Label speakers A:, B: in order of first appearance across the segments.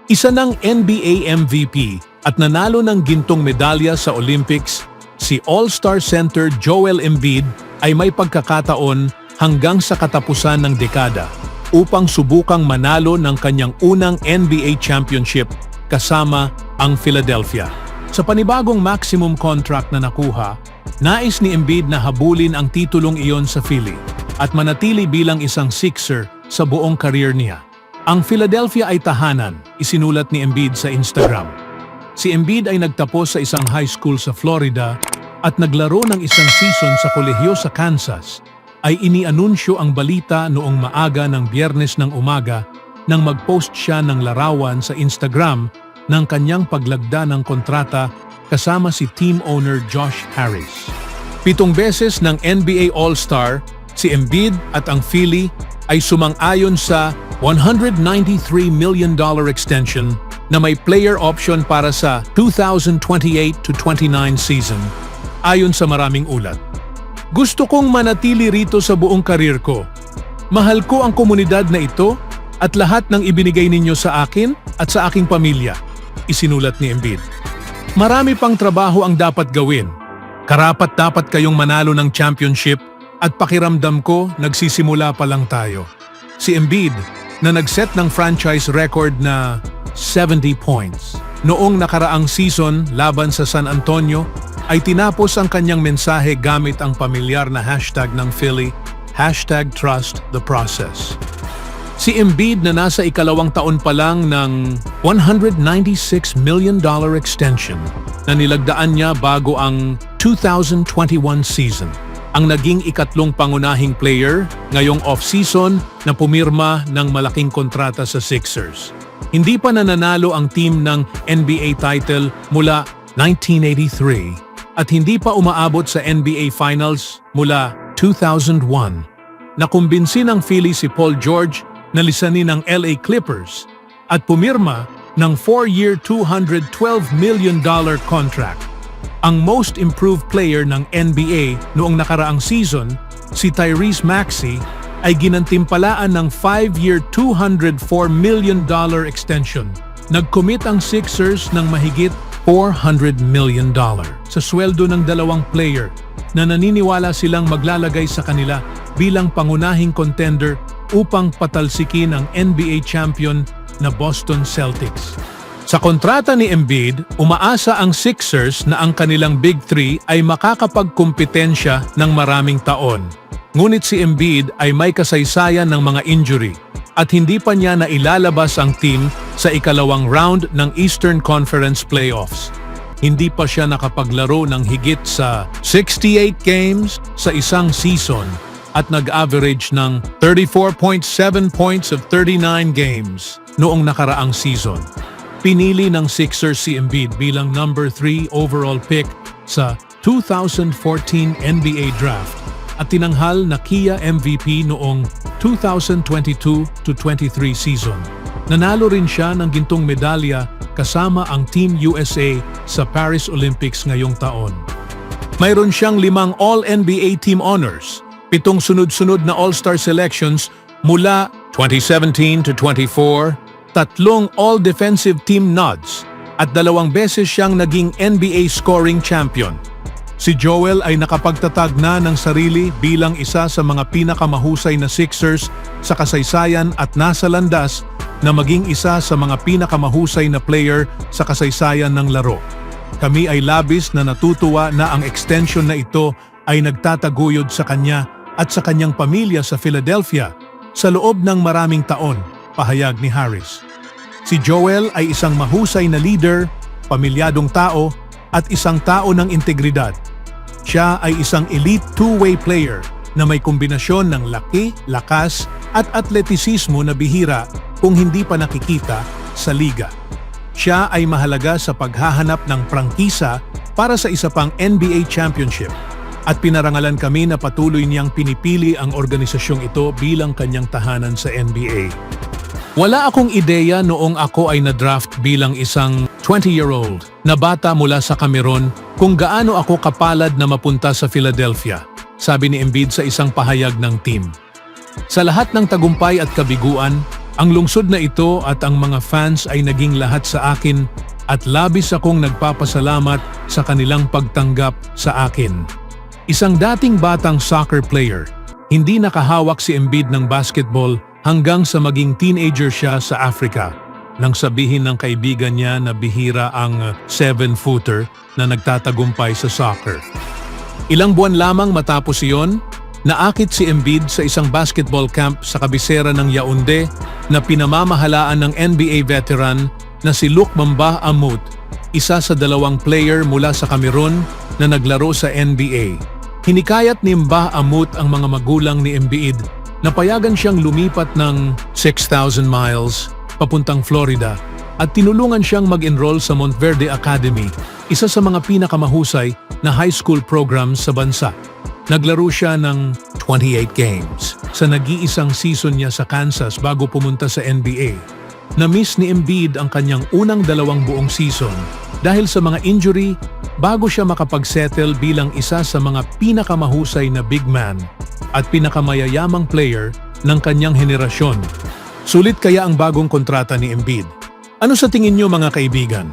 A: Isa ng NBA MVP at nanalo ng gintong medalya sa Olympics, si All-Star center Joel Embiid ay may pagkakataon hanggang sa katapusan ng dekada upang subukang manalo ng kanyang unang NBA championship kasama ang Philadelphia. Sa panibagong maximum contract na nakuha, nais ni Embiid na habulin ang titulong iyon sa Philly at manatili bilang isang Sixer sa buong career niya. Ang Philadelphia ay tahanan, isinulat ni Embiid sa Instagram. Si Embiid ay nagtapos sa isang high school sa Florida at naglaro ng isang season sa kolehiyo sa Kansas, ay inianunsyo ang balita noong maaga ng Biyernes ng umaga nang mag-post siya ng larawan sa Instagram ng kanyang paglagda ng kontrata kasama si team owner Josh Harris. 7 beses ng NBA All-Star, si Embiid at ang Philly ay sumang-ayon sa $193 million extension na may player option para sa 2028-29 season, ayon sa maraming ulat. Gusto kong manatili rito sa buong karir ko. Mahal ko ang komunidad na ito at lahat ng ibinigay ninyo sa akin at sa aking pamilya, isinulat ni Embiid. Marami pang trabaho ang dapat gawin. Karapat-dapat kayong manalo ng championship at pakiramdam ko nagsisimula pa lang tayo. Si Embiid na nag-set ng franchise record na 70 points noong nakaraang season laban sa San Antonio ay tinapos ang kanyang mensahe gamit ang pamilyar na hashtag ng Philly, #TrustTheProcess. Si Embiid na nasa ikalawang taon pa lang ng $196 million extension na nilagdaan niya bago ang 2021 season. Ang naging ikatlong pangunahing player ngayong off-season na pumirma ng malaking kontrata sa Sixers. Hindi pa nananalo ang team ng NBA title mula 1983 at hindi pa umaabot sa NBA Finals mula 2001. Nakumbinsi ng Philly si Paul George na lisanin ng LA Clippers at pumirma ng 4-year $212 million contract. Ang most improved player ng NBA noong nakaraang season, si Tyrese Maxey, ay ginantimpalaan ng 5-year $204 million extension. Nag-commit ang Sixers ng mahigit $400 million sa sweldo ng dalawang player na naniniwala silang maglalagay sa kanila bilang pangunahing contender upang patalsikin ang NBA champion na Boston Celtics. Sa kontrata ni Embiid, umaasa ang Sixers na ang kanilang Big Three ay makakapagkumpetensya ng maraming taon. Ngunit si Embiid ay may kasaysayan ng mga injury at hindi pa niya nailalabas ang team sa ikalawang round ng Eastern Conference Playoffs. Hindi pa siya nakapaglaro ng higit sa 68 games sa isang season at nag-average ng 34.7 points of 39 games noong nakaraang season. Pinili ng Sixers si Embiid bilang number 3 overall pick sa 2014 NBA Draft at tinanghal na Kia MVP noong 2022-23 season. Nanalo rin siya ng gintong medalya kasama ang Team USA sa Paris Olympics ngayong taon. Mayroon siyang 5 All-NBA team honors, 7 sunod-sunod na All-Star selections mula 2017-24, 3 All-Defensive Team nods at 2 beses siyang naging NBA scoring champion. Si Joel ay nakapagtatag na ng sarili bilang isa sa mga pinakamahusay na Sixers sa kasaysayan at nasa landas na maging isa sa mga pinakamahusay na player sa kasaysayan ng laro. Kami ay labis na natutuwa na ang extension na ito ay nagtataguyod sa kanya at sa kanyang pamilya sa Philadelphia sa loob ng maraming taon, pahayag ni Harris. Si Joel ay isang mahusay na leader, pamilyadong tao, at isang tao ng integridad. Siya ay isang elite two-way player na may kombinasyon ng laki, lakas, at atletisismo na bihira kung hindi pa nakikita sa liga. Siya ay mahalaga sa paghahanap ng prangkisa para sa isa pang NBA championship at pinarangalan kami na patuloy niyang pinipili ang organisasyong ito bilang kanyang tahanan sa NBA. Wala akong ideya noong ako ay na-draft bilang isang 20-year-old na bata mula sa Cameroon kung gaano ako kapalad na mapunta sa Philadelphia, sabi ni Embiid sa isang pahayag ng team. Sa lahat ng tagumpay at kabiguan, Ang lungsod na ito at ang mga fans ay naging lahat sa akin at labis akong nagpapasalamat sa kanilang pagtanggap sa akin. Isang dating batang soccer player, hindi nakahawak si Embiid ng basketball hanggang sa maging teenager siya sa Africa. Nang sabihin ng kaibigan niya na bihira ang 7-footer na nagtatagumpay sa soccer. Ilang buwan lamang matapos iyon, naakit si Embiid sa isang basketball camp sa kabisera ng Yaounde na pinamamahalaan ng NBA veteran na si Luc Mbah a Moute, isa sa 2 player mula sa Cameroon na naglaro sa NBA. Hinikayat ni Mbah a Moute ang mga magulang ni Embiid na payagan siyang lumipat ng 6,000 miles papuntang Florida at tinulungan siyang mag-enroll sa Montverde Academy, isa sa mga pinakamahusay na high school programs sa bansa. Naglaro siya ng 28 games sa nag-iisang season niya sa Kansas bago pumunta sa NBA. Na-miss ni Embiid ang kanyang unang 2 buong season dahil sa mga injury bago siya makapag-settle bilang isa sa mga pinakamahusay na big man at pinakamayayamang player ng kanyang henerasyon. Sulit kaya ang bagong kontrata ni Embiid? Ano sa tingin niyo mga kaibigan?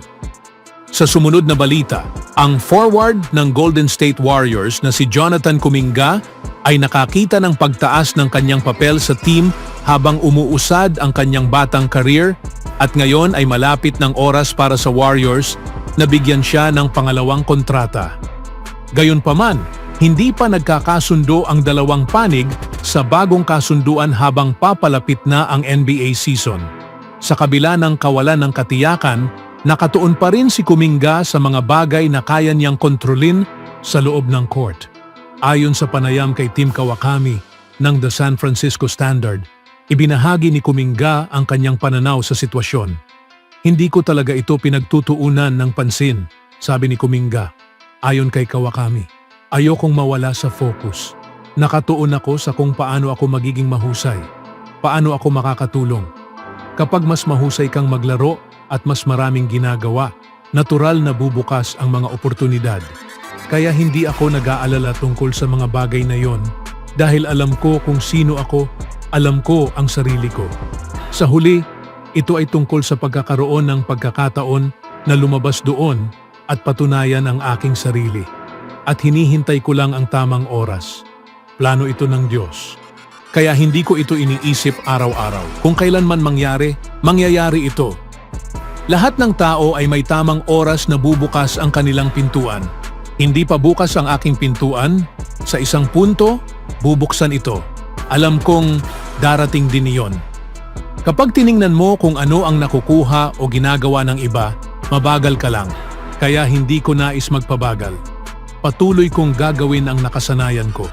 A: Sa sumunod na balita, ang forward ng Golden State Warriors na si Jonathan Kuminga ay nakakita ng pagtaas ng kanyang papel sa team habang umuusad ang kanyang batang career at ngayon ay malapit ng oras para sa Warriors na bigyan siya ng pangalawang kontrata. Gayunpaman, hindi pa nagkakasundo ang 2 panig sa bagong kasunduan habang papalapit na ang NBA season. Sa kabila ng kawalan ng katiyakan, nakatuon pa rin si Kuminga sa mga bagay na kaya niyang kontrolin sa loob ng court. Ayon sa panayam kay Tim Kawakami ng The San Francisco Standard, ibinahagi ni Kuminga ang kanyang pananaw sa sitwasyon. Hindi ko talaga ito pinagtutuunan ng pansin, sabi ni Kuminga. Ayon kay Kawakami, ayokong mawala sa focus. Nakatuon ako sa kung paano ako magiging mahusay. Paano ako makakatulong. Kapag mas mahusay kang maglaro at mas maraming ginagawa, natural na bubukas ang mga oportunidad. Kaya hindi ako nag-aalala tungkol sa mga bagay na yon dahil alam ko kung sino ako, alam ko ang sarili ko. Sa huli, ito ay tungkol sa pagkakaroon ng pagkakataon na lumabas doon at patunayan ang aking sarili. At hinihintay ko lang ang tamang oras. Plano ito ng Diyos. Kaya hindi ko ito iniisip araw-araw. Kung kailan man mangyari, mangyayari ito. Lahat ng tao ay may tamang oras na bubukas ang kanilang pintuan. Hindi pa bukas ang aking pintuan, sa isang punto, bubuksan ito. Alam kong darating din iyon. Kapag tiningnan mo kung ano ang nakukuha o ginagawa ng iba, mabagal ka lang. Kaya hindi ko nais magpabagal. Patuloy kong gagawin ang nakasanayan ko.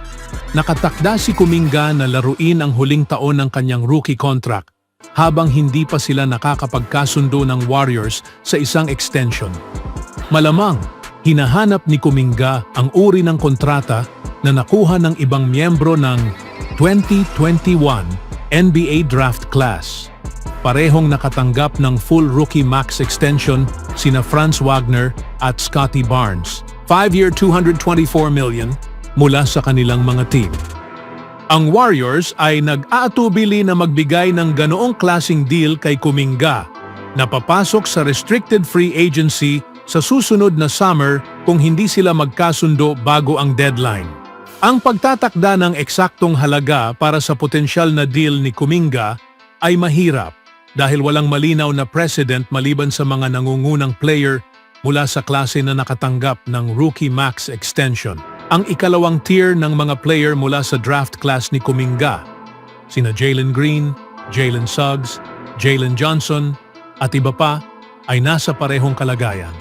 A: Nakatakda si Kuminga na laruin ang huling taon ng kanyang rookie contract habang hindi pa sila nakakapagkasundo ng Warriors sa isang extension. Malamang, hinahanap ni Kuminga ang uri ng kontrata na nakuha ng ibang miyembro ng 2021 NBA Draft Class. Parehong nakatanggap ng full rookie max extension sina Franz Wagner at Scottie Barnes. 5-year $224 million mula sa kanilang mga team. Ang Warriors ay nag-aatubili na magbigay ng ganoong klasing deal kay Kuminga na papasok sa restricted free agency sa susunod na summer kung hindi sila magkasundo bago ang deadline. Ang pagtatakda ng eksaktong halaga para sa potensyal na deal ni Kuminga ay mahirap dahil walang malinaw na precedent maliban sa mga nangungunang player mula sa klase na nakatanggap ng rookie max extension. Ang ikalawang tier ng mga player mula sa draft class ni Kuminga, sina Jalen Green, Jalen Suggs, Jalen Johnson, at iba pa, ay nasa parehong kalagayan.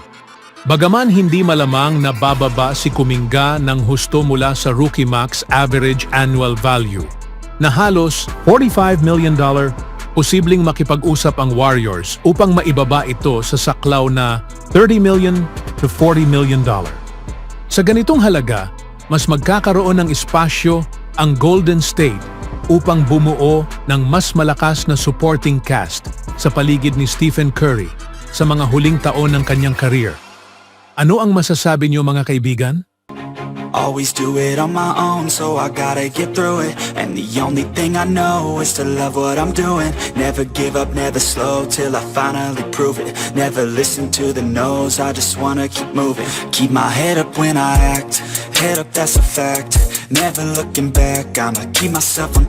A: Bagaman hindi malamang na bababa si Kuminga ng husto mula sa rookie max average annual value, na halos $45 million, posibleng makipag-usap ang Warriors upang maibaba ito sa saklaw na $30 million to $40 million. Sa ganitong halaga, mas magkakaroon ng espasyo ang Golden State upang bumuo ng mas malakas na supporting cast sa paligid ni Stephen Curry sa mga huling taon ng kanyang career. Ano ang masasabi niyo mga kaibigan?
B: Always do it on my own, so I gotta get through it. And And the only thing I know is to love what I'm doing. Never give up, never slow, till I finally prove it. Never listen to the no's, I just wanna keep moving. Keep my head up when I act, head up, that's a fact. Never looking back, I'ma keep myself on track.